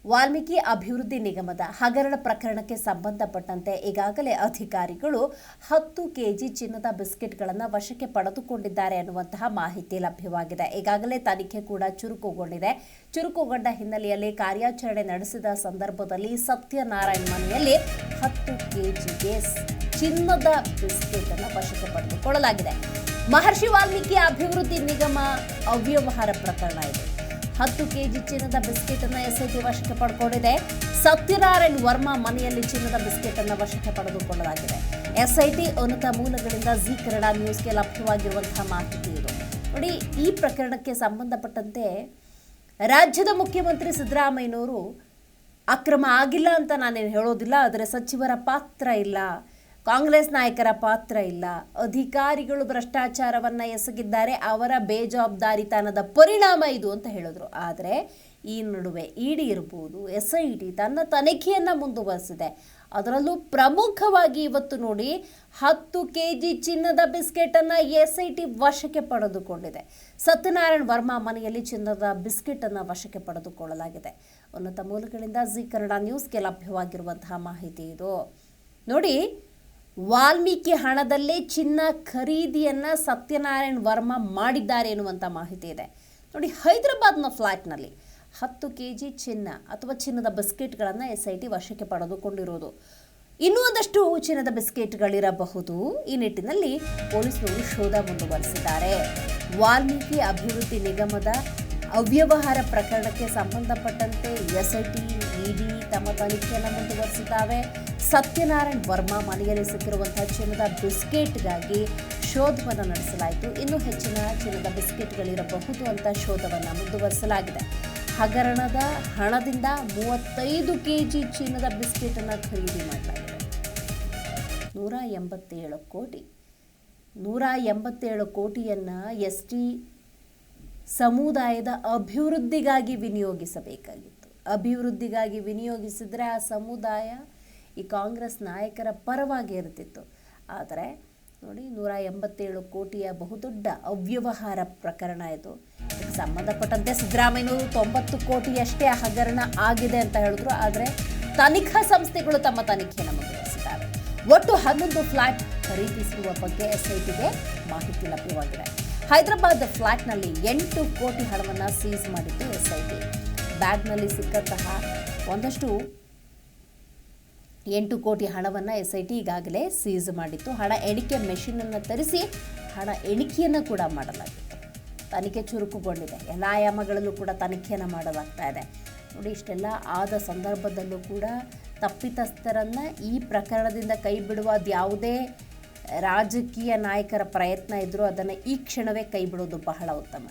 ವಾಲ್ಮೀಕಿ ಅಭಿವೃದ್ಧಿ ನಿಗಮದ ಹಗರಣ ಪ್ರಕರಣಕ್ಕೆ ಸಂಬಂಧಪಟ್ಟಂತೆ ಈಗಾಗಲೇ ಅಧಿಕಾರಿಗಳು 10 ಕೆಜಿ ಚಿನ್ನದ ಬಿಸ್ಕೆಟ್ಗಳನ್ನು ವಶಕ್ಕೆ ಪಡೆದುಕೊಂಡಿದ್ದಾರೆ ಅನ್ನುವಂತಹ ಮಾಹಿತಿ ಲಭ್ಯವಾಗಿದೆ. ಈಗಾಗಲೇ ತನಿಖೆ ಕೂಡ ಚುರುಕುಗೊಂಡ ಹಿನ್ನೆಲೆಯಲ್ಲಿ ಕಾರ್ಯಾಚರಣೆ ನಡೆಸಿದ ಸಂದರ್ಭದಲ್ಲಿ ಸತ್ಯನಾರಾಯಣ್ ಮನೆಯಲ್ಲಿ 10 ಕೆಜಿಗೆ ಚಿನ್ನದ ಬಿಸ್ಕೆಟ್ ಅನ್ನು ವಶಕ್ಕೆ ಪಡೆದುಕೊಳ್ಳಲಾಗಿದೆ. ಮಹರ್ಷಿ ವಾಲ್ಮೀಕಿ ಅಭಿವೃದ್ಧಿ ನಿಗಮ ಅವ್ಯವಹಾರ ಪ್ರಕರಣ ಇದೆ. 10 ಕೆಜಿ ಚಿನ್ನದ ಬಿಸ್ಕೆಟ್ ಅನ್ನು ಎಸ್ಐಟಿ ವಶಕ್ಕೆ ಪಡೆದುಕೊಂಡಿದೆ. ಸತ್ಯನಾರಾಯಣ್ ವರ್ಮಾ ಮನೆಯಲ್ಲಿ ಚಿನ್ನದ ಬಿಸ್ಕೆಟ್ ಅನ್ನು ವಶಕ್ಕೆ ಪಡೆದುಕೊಳ್ಳಲಾಗಿದೆ. ಎಸ್ಐಟಿ ಉನ್ನತ ಮೂಲಗಳಿಂದ ಜಿ ಕನ್ನಡ ನ್ಯೂಸ್ಗೆ ಲಭ್ಯವಾಗಿರುವಂತಹ ಮಾಹಿತಿ ಇದು. ನೋಡಿ, ಈ ಪ್ರಕರಣಕ್ಕೆ ಸಂಬಂಧಪಟ್ಟಂತೆ ರಾಜ್ಯದ ಮುಖ್ಯಮಂತ್ರಿ ಸಿದ್ದರಾಮಯ್ಯನವರು ಅಕ್ರಮ ಆಗಿಲ್ಲ ಅಂತ ನಾನೇನು ಹೇಳೋದಿಲ್ಲ, ಆದರೆ ಸಚಿವರ ಪಾತ್ರ ಇಲ್ಲ, ಕಾಂಗ್ರೆಸ್ ನಾಯಕರ ಪಾತ್ರ ಇಲ್ಲ, ಅಧಿಕಾರಿಗಳು ಭ್ರಷ್ಟಾಚಾರವನ್ನು ಎಸಗಿದ್ದಾರೆ, ಅವರ ಬೇಜವಾಬ್ದಾರಿತನದ ಪರಿಣಾಮ ಇದು ಅಂತ ಹೇಳಿದ್ರು. ಆದರೆ ಈ ನಡುವೆ ಇಡಿ ಇರ್ಬೋದು, ಎಸ್ಐಟಿ ತನ್ನ ತನಿಖೆಯನ್ನು ಮುಂದುವರೆಸಿದೆ. ಅದರಲ್ಲೂ ಪ್ರಮುಖವಾಗಿ ಇವತ್ತು ನೋಡಿ 10 ಕೆಜಿ ಚಿನ್ನದ ಬಿಸ್ಕೆಟ್ ಅನ್ನು ಎಸ್ಐಟಿ ವಶಕ್ಕೆ ಪಡೆದುಕೊಂಡಿದೆ. ಸತ್ಯನಾರಾಯಣ್ ವರ್ಮಾ ಮನೆಯಲ್ಲಿ ಚಿನ್ನದ ಬಿಸ್ಕೆಟ್ ಅನ್ನು ವಶಕ್ಕೆ ಪಡೆದುಕೊಳ್ಳಲಾಗಿದೆ. ಉನ್ನತ ಮೂಲಗಳಿಂದ ಜಿ ಕನ್ನಡ ನ್ಯೂಸ್ಗೆ ಲಭ್ಯವಾಗಿರುವಂತಹ ಮಾಹಿತಿ ಇದು. ನೋಡಿ, ವಾಲ್ಮೀಕಿ ಹಣದಲ್ಲೇ ಚಿನ್ನ ಖರೀದಿಯನ್ನ ಸತ್ಯನಾರಾಯಣ್ ವರ್ಮಾ ಮಾಡಿದ್ದಾರೆ ಎನ್ನುವಂಥ ಮಾಹಿತಿ ಇದೆ. ನೋಡಿ, ಹೈದರಾಬಾದ್ನ ಫ್ಲಾಟ್ನಲ್ಲಿ 10 ಕೆಜಿ ಚಿನ್ನ ಅಥವಾ ಚಿನ್ನದ ಬಿಸ್ಕೆಟ್ಗಳನ್ನು ಎಸ್ಐಟಿ ವಶಕ್ಕೆ ಪಡೆದುಕೊಂಡಿರುವುದು. ಇನ್ನೂ ಒಂದಷ್ಟು ಚಿನ್ನದ ಬಿಸ್ಕೆಟ್ಗಳಿರಬಹುದು. ಈ ನಿಟ್ಟಿನಲ್ಲಿ ಪೊಲೀಸರು ಶೋಧ ಮುಂದುವರೆಸಿದ್ದಾರೆ. ವಾಲ್ಮೀಕಿ ಅಭಿವೃದ್ಧಿ ನಿಗಮದ ಅವ್ಯವಹಾರ ಪ್ರಕರಣಕ್ಕೆ ಸಂಬಂಧಪಟ್ಟಂತೆ ಎಸ್ಐಟಿ, ಇಡಿ ತಮ್ಮ ತನಿಖೆಯನ್ನು ಮುಂದುವರೆಸಿದ್ದಾವೆ. ಸತ್ಯನಾರಾಯಣ್ ವರ್ಮಾ ಮನೆಯಲ್ಲಿ ಸಿಕ್ಕಿರುವಂತಹ ಚಿನ್ನದ ಬಿಸ್ಕೆಟ್ಗಾಗಿ ಶೋಧವನ್ನು ನಡೆಸಲಾಯಿತು. ಇನ್ನೂ ಹೆಚ್ಚಿನ ಚಿನ್ನದ ಬಿಸ್ಕೆಟ್ಗಳಿರಬಹುದು ಅಂತ ಶೋಧವನ್ನು ಮುಂದುವರೆಸಲಾಗಿದೆ. ಹಗರಣದ ಹಣದಿಂದ 35 ಕೆಜಿ ಚಿನ್ನದ ಬಿಸ್ಕೆಟ್ ಅನ್ನು ಖರೀದಿ ಮಾಡಲಾಗಿದೆ. 187 ಕೋಟಿಯನ್ನು ಎಸ್ಟಿ ಸಮುದಾಯದ ಅಭಿವೃದ್ಧಿಗಾಗಿ ವಿನಿಯೋಗಿಸಬೇಕಾಗಿತ್ತು. ಅಭಿವೃದ್ಧಿಗಾಗಿ ವಿನಿಯೋಗಿಸಿದ್ರೆ ಆ ಸಮುದಾಯ ಈ ಕಾಂಗ್ರೆಸ್ ನಾಯಕರ ಪರವಾಗಿ ಇರ್ತಿತ್ತು. ಆದರೆ ನೋಡಿ, 187 ಕೋಟಿಯ ಬಹುದೊಡ್ಡ ಅವ್ಯವಹಾರ ಪ್ರಕರಣ ಇದು. ಇದಕ್ಕೆ ಸಂಬಂಧಪಟ್ಟಂತೆ ಸಿದ್ದರಾಮಯ್ಯನವರು 90 ಕೋಟಿಯಷ್ಟೇ ಹಗರಣ ಆಗಿದೆ ಅಂತ ಹೇಳಿದ್ರು. ಆದರೆ ತನಿಖಾ ಸಂಸ್ಥೆಗಳು ತಮ್ಮ ತನಿಖೆಯನ್ನು ಮುಂದುವರೆಸಿದ್ದಾರೆ. ಒಟ್ಟು 11 ಫ್ಲಾಟ್ ಖರೀದಿಸಿರುವ ಬಗ್ಗೆ ಎಸ್ಐಟಿಗೆ ಮಾಹಿತಿ ಲಭ್ಯವಾಗಿದೆ. ಹೈದರಾಬಾದ್ ಫ್ಲಾಟ್ನಲ್ಲಿ 8 ಕೋಟಿ ಹಣವನ್ನು ಸೀಸ್ ಮಾಡಿದ್ದು ಎಸ್ಐಟಿ. ಬ್ಯಾಗ್ನಲ್ಲಿ ಸಿಕ್ಕಂತಹ ಒಂದಷ್ಟು 8 ಕೋಟಿ ಹಣವನ್ನು ಎಸ್ಐಟಿ ಈಗಾಗಲೇ ಸೀಸ್ ಮಾಡಿತ್ತು. ಹಣ ಎಣಿಕೆ ಮೆಷಿನನ್ನು ತರಿಸಿ ಹಣ ಎಣಿಕೆಯನ್ನು ಕೂಡ ಮಾಡಲಾಗಿತ್ತು. ತನಿಖೆ ಚುರುಕುಗೊಂಡಿದೆ. ಎಲ್ಲ ಆಯಾಮಗಳಲ್ಲೂ ಕೂಡ ತನಿಖೆಯನ್ನು ಮಾಡಲಾಗ್ತಾ ಇದೆ. ನೋಡಿ, ಇಷ್ಟೆಲ್ಲ ಆದ ಸಂದರ್ಭದಲ್ಲೂ ಕೂಡ ತಪ್ಪಿತಸ್ಥರನ್ನು ಈ ಪ್ರಕರಣದಿಂದ ಕೈ ಬಿಡುವ ಯಾವುದೇ ರಾಜಕೀಯ ನಾಯಕರ ಪ್ರಯತ್ನ ಇದ್ದರೂ ಅದನ್ನು ಈ ಕ್ಷಣವೇ ಕೈ ಬಿಡೋದು ಬಹಳ ಉತ್ತಮ.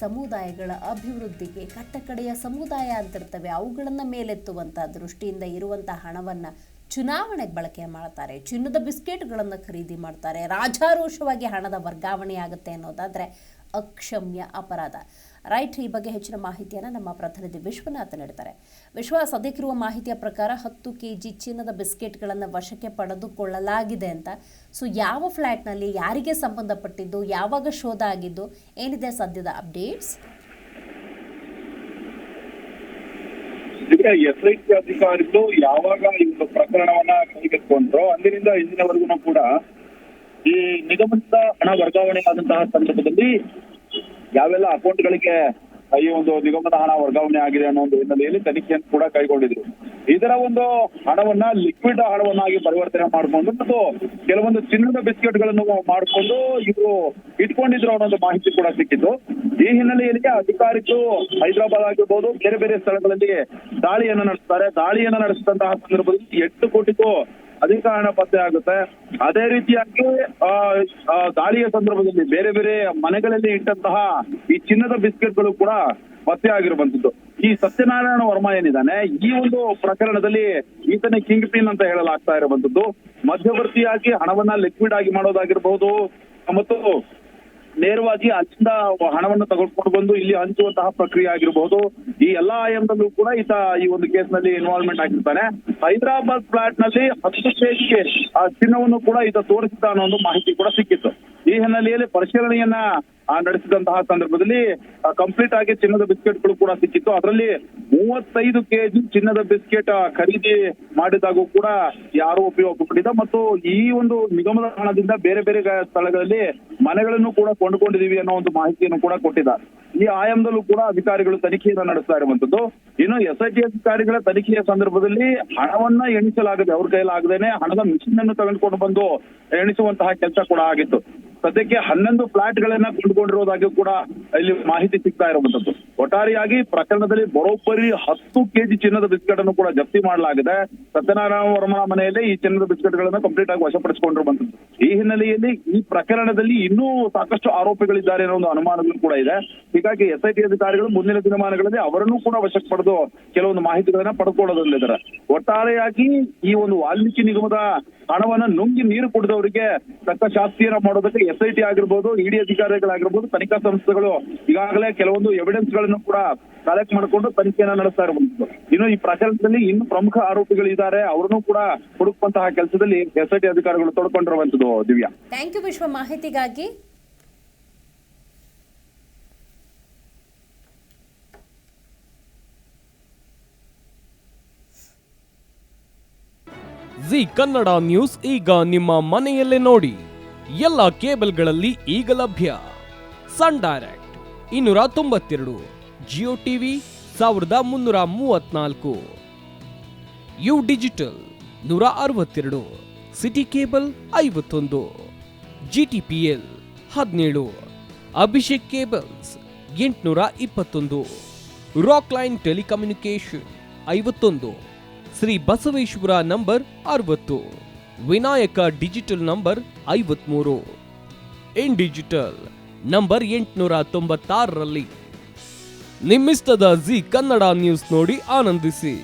ಸಮುದಾಯಗಳ ಅಭಿವೃದ್ಧಿಗೆ ಕಟ್ಟಕಡೆಯ ಸಮುದಾಯ ಅಂತಿರ್ತವೆ, ಅವುಗಳನ್ನು ಮೇಲೆತ್ತುವಂಥ ದೃಷ್ಟಿಯಿಂದ ಇರುವಂಥ ಹಣವನ್ನು ಚುನಾವಣೆಗೆ ಬಳಕೆ ಮಾಡ್ತಾರೆ, ಚಿನ್ನದ ಬಿಸ್ಕೆಟ್ಗಳನ್ನು ಖರೀದಿ ಮಾಡ್ತಾರೆ, ರಾಜಾರೋಷವಾಗಿ ಹಣದ ವರ್ಗಾವಣೆ ಆಗುತ್ತೆ ಅನ್ನೋದಾದರೆ ಅಕ್ಷಮ್ಯ ಅಪರಾಧ. ರೈಟ್, ಈ ಬಗ್ಗೆ ಹೆಚ್ಚಿನ ಮಾಹಿತಿಯನ್ನು ನಮ್ಮ ಪ್ರತಿನಿಧಿ ವಿಶ್ವನಾಥ್ ನೀಡ್ತಾರೆ. ವಿಶ್ವ, ಸದ್ಯಕ್ಕಿರುವ ಮಾಹಿತಿಯ ಪ್ರಕಾರ 10 ಕೆಜಿ ಚಿನ್ನದ ಬಿಸ್ಕೆಟ್ಗಳನ್ನು ವಶಕ್ಕೆ ಪಡೆದುಕೊಳ್ಳಲಾಗಿದೆ ಅಂತ. ಸೊ ಯಾವ ಫ್ಲ್ಯಾಟ್ನಲ್ಲಿ, ಯಾರಿಗೆ ಸಂಬಂಧಪಟ್ಟಿದ್ದು, ಯಾವಾಗ ಶೋಧ ಆಗಿದ್ದು, ಏನಿದೆ ಸದ್ಯದ ಅಪ್ಡೇಟ್ಸ್? ಎಸ್ಐಟಿ ಅಧಿಕಾರಿಗಳು ಯಾವಾಗ ಈ ಒಂದು ಪ್ರಕರಣವನ್ನ ಕೈಗೆತ್ತಿಕೊಂಡ್ರೋ ಅಂದಿನಿಂದ ಇಂದಿನವರೆಗೂ ಕೂಡ ಈ ನಿಗಮದಿಂದ ಹಣ ವರ್ಗಾವಣೆ ಆದಂತಹ ಸಂದರ್ಭದಲ್ಲಿ ಯಾವೆಲ್ಲ ಅಕೌಂಟ್ಗಳಿಗೆ ಈ ಒಂದು ನಿಗಮದ ಹಣ ವರ್ಗಾವಣೆ ಆಗಿದೆ ಅನ್ನೋ ಒಂದು ಹಿನ್ನೆಲೆಯಲ್ಲಿ ತನಿಖೆಯನ್ನು ಕೂಡ ಕೈಗೊಂಡಿದ್ರು. ಇದರ ಒಂದು ಹಣವನ್ನ ಲಿಕ್ವಿಡ್ ಹಣವನ್ನಾಗಿ ಪರಿವರ್ತನೆ ಮಾಡಿಕೊಂಡು ಮತ್ತು ಕೆಲವೊಂದು ಚಿನ್ನದ ಬಿಸ್ಕೆಟ್ಗಳನ್ನು ಮಾಡಿಕೊಂಡು ಇವರು ಇಟ್ಕೊಂಡಿದ್ರು ಅನ್ನೋ ಒಂದು ಮಾಹಿತಿ ಕೂಡ ಸಿಕ್ಕಿತ್ತು. ಈ ಹಿನ್ನೆಲೆಯಲ್ಲಿ ಅಧಿಕಾರಿಗಳು ಹೈದರಾಬಾದ್ ಆಗಿರ್ಬೋದು, ಬೇರೆ ಬೇರೆ ಸ್ಥಳಗಳಲ್ಲಿ ದಾಳಿಯನ್ನು ನಡೆಸ್ತಾರೆ. ದಾಳಿಯನ್ನು ನಡೆಸಿದಂತಹ ಸಂದರ್ಭದಲ್ಲಿ 8 ಕೋಟಿಗೂ ಅಧಿಕ ಹಣ ಪತ್ತೆ ಆಗುತ್ತೆ. ಅದೇ ರೀತಿಯಾಗಿ ದಾಳಿಯ ಸಂದರ್ಭದಲ್ಲಿ ಬೇರೆ ಬೇರೆ ಮನೆಗಳಲ್ಲಿ ಇಟ್ಟಂತಹ ಈ ಚಿನ್ನದ ಬಿಸ್ಕೆಟ್ಗಳು ಕೂಡ ಪತ್ತೆ ಆಗಿರುವಂತದ್ದು. ಈ ಸತ್ಯನಾರಾಯಣ ವರ್ಮಾ ಏನಿದ್ದಾನೆ, ಈ ಒಂದು ಪ್ರಕರಣದಲ್ಲಿ ಈತನೇ ಕಿಂಗ್ ಪಿನ್ ಅಂತ ಹೇಳಲಾಗ್ತಾ ಇರುವಂತದ್ದು. ಮಧ್ಯವರ್ತಿಯಾಗಿ ಹಣವನ್ನ ಲಿಕ್ವಿಡ್ ಆಗಿ ಮಾಡೋದಾಗಿರ್ಬಹುದು ಮತ್ತು ನೇರವಾಗಿ ಅಲ್ಲಿಂದ ಹಣವನ್ನು ತೆಗೆದುಕೊಂಡು ಬಂದು ಇಲ್ಲಿ ಹಂಚುವಂತಹ ಪ್ರಕ್ರಿಯೆ ಆಗಿರಬಹುದು. ಈ ಎಲ್ಲಾ ಆಯಾಮದಲ್ಲೂ ಕೂಡ ಈತ ಈ ಒಂದು ಕೇಸ್ನಲ್ಲಿ ಇನ್ವಾಲ್ವ್ಮೆಂಟ್ ಆಗಿರ್ತಾನೆ. ಹೈದರಾಬಾದ್ ಫ್ಲಾಟ್ ನಲ್ಲಿ 10 ಕೆಜಿ ಚಿನ್ನವನ್ನು ಕೂಡ ಈತ ತೋರಿಸಿದ ಅನ್ನೋ ಒಂದು ಮಾಹಿತಿ ಕೂಡ ಸಿಕ್ಕಿತ್ತು. ಈ ಹಿನ್ನೆಲೆಯಲ್ಲಿ ಪರಿಶೀಲನೆಯನ್ನ ನಡೆಸಿದಂತಹ ಸಂದರ್ಭದಲ್ಲಿ ಕಂಪ್ಲೀಟ್ ಆಗಿ ಚಿನ್ನದ ಬಿಸ್ಕೆಟ್ಗಳು ಕೂಡ ಸಿಕ್ಕಿತ್ತು. ಅದರಲ್ಲಿ 35 ಕೆಜಿ ಚಿನ್ನದ ಬಿಸ್ಕೆಟ್ ಖರೀದಿ ಮಾಡಿದಾಗೂ ಕೂಡ ಈ ಆರೋಪಿ ಒಪ್ಪಿಕೊಂಡಿದ್ದ ಮತ್ತು ಈ ಒಂದು ನಿಗಮದ ಹಣದಿಂದ ಬೇರೆ ಬೇರೆ ಸ್ಥಳಗಳಲ್ಲಿ ಮನೆಗಳನ್ನು ಕೂಡ ಕೊಂಡುಕೊಂಡಿದೀವಿ ಅನ್ನೋ ಒಂದು ಮಾಹಿತಿಯನ್ನು ಕೂಡ ಕೊಟ್ಟಿದ್ದಾರೆ. ಈ ಆಯಾಮದಲ್ಲೂ ಕೂಡ ಅಧಿಕಾರಿಗಳು ತನಿಖೆಯನ್ನ ನಡೆಸ್ತಾ ಇರುವಂತದ್ದು. ಇನ್ನು SIT ಅಧಿಕಾರಿಗಳ ತನಿಖೆಯ ಸಂದರ್ಭದಲ್ಲಿ ಹಣವನ್ನ ಎಣಿಸಲಾಗದೆ, ಅವ್ರ ಕೈಲಾಗದೇನೆ ಹಣದ ಮಿಷಿನ್ ಅನ್ನು ತೆಗೆದುಕೊಂಡು ಬಂದು ಎಣಿಸುವಂತಹ ಕೆಲಸ ಕೂಡ ಆಗಿತ್ತು. ಸದ್ಯಕ್ಕೆ 11 ಫ್ಲಾಟ್ಗಳನ್ನ ಕೊಂಡುಕೊಂಡಿರೋದಾಗಿ ಕೂಡ ಇಲ್ಲಿ ಮಾಹಿತಿ ಸಿಗ್ತಾ ಇರುವಂತದ್ದು. ಒಟ್ಟಾರೆಯಾಗಿ ಪ್ರಕರಣದಲ್ಲಿ ಬರೋಬ್ಬರಿ 10 ಕೆಜಿ ಚಿನ್ನದ ಬಿಸ್ಕೆಟ್ ಅನ್ನು ಕೂಡ ಜಪ್ತಿ ಮಾಡಲಾಗಿದೆ. ಸತ್ಯನಾರಾಯಣ ವರ್ಮನ ಮನೆಯಲ್ಲಿ ಈ ಚಿನ್ನದ ಬಿಸ್ಕೆಟ್ ಗಳನ್ನ ಕಂಪ್ಲೀಟ್ ಆಗಿ ವಶಪಡಿಸಿಕೊಂಡಿರುವಂತದ್ದು. ಈ ಹಿನ್ನೆಲೆಯಲ್ಲಿ ಈ ಪ್ರಕರಣದಲ್ಲಿ ಇನ್ನೂ ಸಾಕಷ್ಟು ಆರೋಪಿಗಳಿದ್ದಾರೆ ಅನ್ನೋ ಒಂದು ಅನುಮಾನಗಳು ಕೂಡ ಇದೆ. ಹೀಗಾಗಿ SIT ಅಧಿಕಾರಿಗಳು ಮುಂದಿನ ದಿನಮಾನಗಳಲ್ಲಿ ಅವರನ್ನು ಕೂಡ ವಶಕ್ಕೆ ಪಡೆದು ಕೆಲವೊಂದು ಮಾಹಿತಿಗಳನ್ನ ಪಡ್ಕೊಳ್ಳೋದ್ರಲ್ಲಿದ್ದಾರೆ. ಒಟ್ಟಾರೆಯಾಗಿ ಈ ಒಂದು ವಾಲ್ಮೀಕಿ ನಿಗಮದ ಹಣವನ್ನ ನುಂಗಿ ನೀರು ಕುಡಿದವರಿಗೆ ತಕ್ಕ ಶಾಸ್ತಿಯನ್ನ ಮಾಡೋದಕ್ಕೆ SIT ಆಗಿರ್ಬೋದು, ED ಅಧಿಕಾರಿಗಳಾಗಿರ್ಬೋದು, ತನಿಖಾ ಸಂಸ್ಥೆಗಳು ಈಗಾಗಲೇ ಕೆಲವೊಂದು ಎವಿಡೆನ್ಸ್ ಗಳನ್ನು ಕೂಡ ಕಲೆಕ್ಟ್ ಮಾಡಿಕೊಂಡು ತನಿಖೆಯನ್ನ ನಡೆಸ್ತಾ ಇರುವಂತದ್ದು. ಇನ್ನು ಈ ಪ್ರಕರಣದಲ್ಲಿ ಇನ್ನು ಪ್ರಮುಖ ಆರೋಪಿಗಳಿದ್ದಾರೆ, ಅವರನ್ನು ಕೂಡ ಹುಡುಕುವಂತಹ ಕೆಲಸದಲ್ಲಿ SIT ಅಧಿಕಾರಿಗಳು ತೊಡ್ಕೊಂಡಿರುವಂತದ್ದು. ದಿವ್ಯಾ, ಥ್ಯಾಂಕ್ ಯು ವಿಶ್ವ ಮಾಹಿತಿಗಾಗಿ. ಜಿ ಕನ್ನಡ ನ್ಯೂಸ್ ಈಗ ನಿಮ್ಮ ಮನೆಯಲ್ಲೇ ನೋಡಿ. ಎಲ್ಲ ಕೇಬಲ್ಗಳಲ್ಲಿ ಈಗ ಲಭ್ಯ. Sun Direct 292, Jio TV 1334, U Digital 162, City Cable 51, GTPL 17, Abhishek cables 821, Rock Line telecommunication 51, Shri Basaveshwara number 60, Vinayaka digital number 53, in digital number 896ರಲ್ಲಿ. ನಿಮ್ಮಿಸ್ತದ ಜಿ ಕನ್ನಡ ನ್ಯೂಸ್ ನೋಡಿ ಆನಂದಿಸಿ.